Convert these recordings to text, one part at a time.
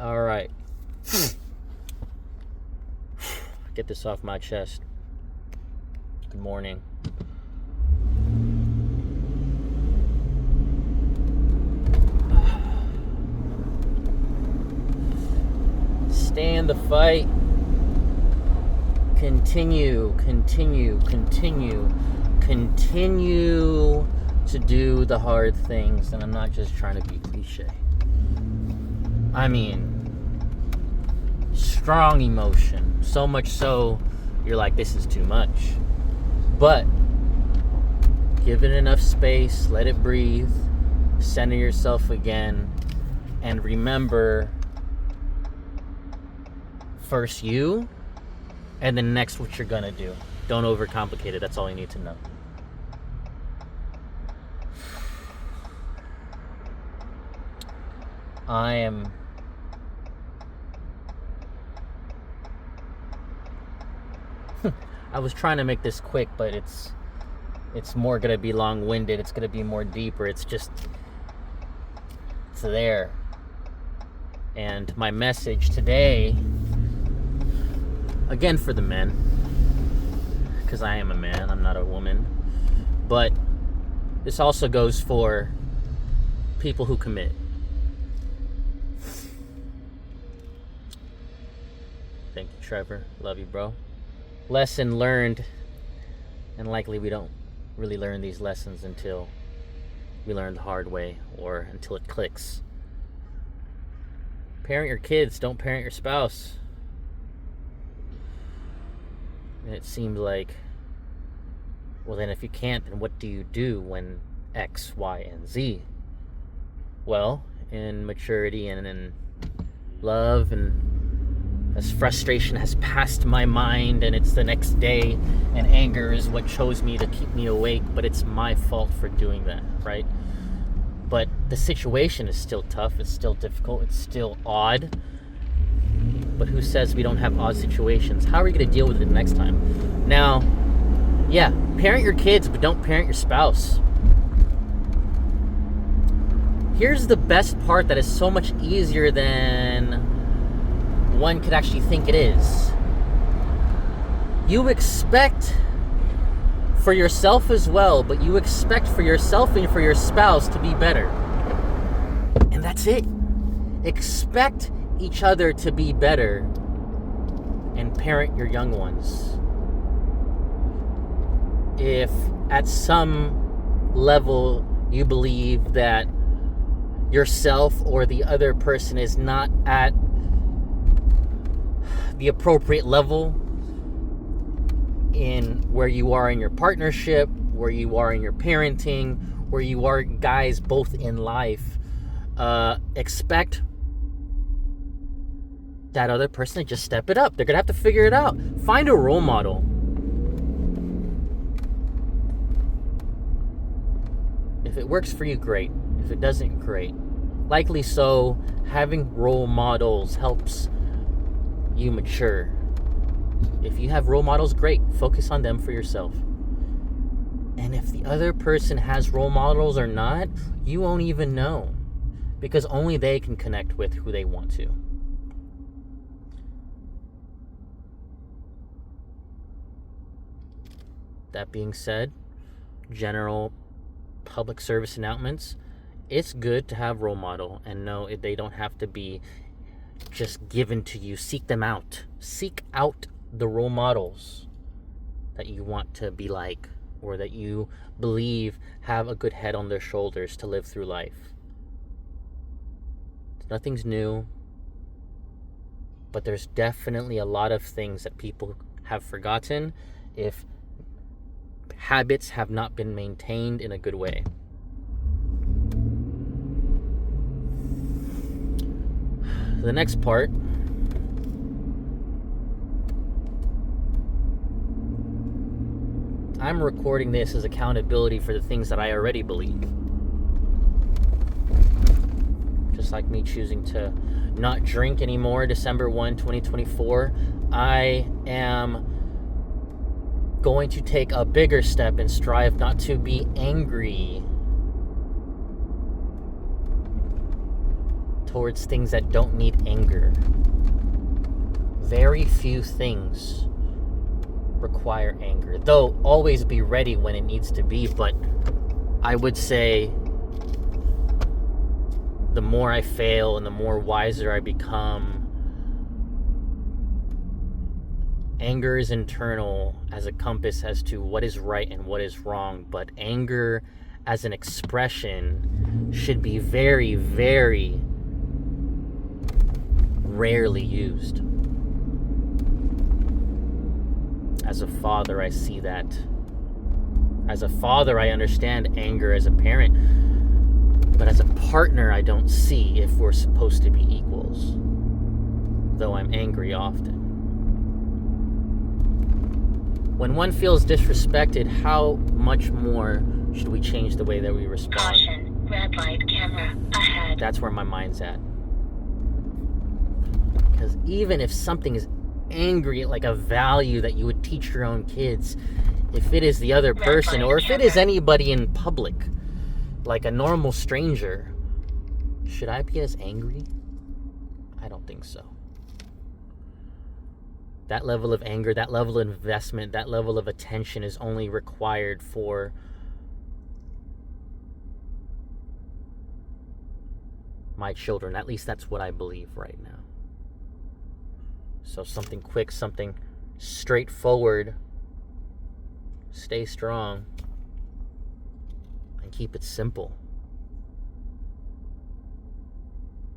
All right. Get this off my chest. Good morning. Stand the fight. Continue to do the hard things. And I'm not just trying to be cliche. I mean, strong emotion. So much so, you're like, this is too much. But give it enough space, let it breathe, center yourself again, and remember, first you, and then next what you're gonna do. Don't overcomplicate it. That's all you need to know. I was trying to make this quick, but it's more gonna be long-winded. It's gonna be more deeper. It's there. And my message today, again for the men, because I am a man, I'm not a woman, but this also goes for people who commit. Thank you, Trevor. Love you, bro. Lesson learned, and likely we don't really learn these lessons until we learn the hard way or until it clicks. Parent your kids, don't parent your spouse. And it seemed like, well, then if you can't, then what do you do when X, Y, and Z? Well, in maturity and in love, and as frustration has passed my mind and it's the next day, and anger is what chose me to keep me awake, but it's my fault for doing that, right? But the situation is still tough, it's still difficult, it's still odd. But who says we don't have odd situations? How are we going to deal with it next time? Now, yeah, parent your kids, but don't parent your spouse. Here's the best part that is so much easier than one could actually think it is. You expect for yourself as well, but you expect for yourself and for your spouse to be better. And that's it. Expect each other to be better and parent your young ones. If at some level you believe that yourself or the other person is not at the appropriate level in where you are in your partnership, where you are in your parenting, where you are guys both in life, expect that other person to just step it up. They're gonna have to figure it out. Find a role model. If it works for you, great. If it doesn't, great. Likely so, having role models helps you mature. If you have role models, great. Focus on them for yourself. And if the other person has role models or not, you won't even know, because only they can connect with who they want to. That being said, general public service announcements, it's good to have role model, and no, they don't have to be just given to you. Seek them out. Seek out the role models that you want to be like, or that you believe have a good head on their shoulders to live through life. Nothing's new, but there's definitely a lot of things that people have forgotten if habits have not been maintained in a good way. The next part, I'm recording this as accountability for the things that I already believe. Just like me choosing to not drink anymore December 1, 2024, I am going to take a bigger step and strive not to be angry towards things that don't need anger. Very few things require anger, though always be ready when it needs to be. But I would say the more I fail and the more wiser I become, anger is internal as a compass as to what is right and what is wrong, but anger as an expression should be very, very rarely used. As a father, I see that. As a father, I understand anger as a parent, but as a partner, I don't see if we're supposed to be equals, though I'm angry often. When one feels disrespected, how much more should we change the way that we respond? Caution, red light camera ahead. That's where my mind's at. Because even if something is angry, like a value that you would teach your own kids, if it is the other person, or if it is anybody in public, like a normal stranger, should I be as angry? I don't think so. That level of anger, that level of investment, that level of attention is only required for my children. At least that's what I believe right now. So something quick, something straightforward. Stay strong and keep it simple.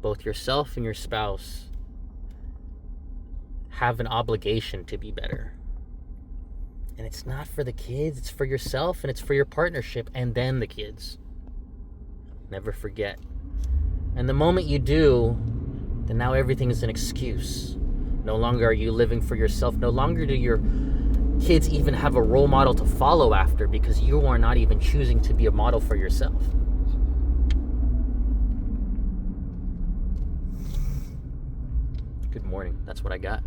Both yourself and your spouse have an obligation to be better. And it's not for the kids, it's for yourself, and it's for your partnership, and then the kids. Never forget. And the moment you do, then now everything is an excuse. No longer are you living for yourself. No longer do your kids even have a role model to follow after, because you are not even choosing to be a model for yourself. Good morning. That's what I got.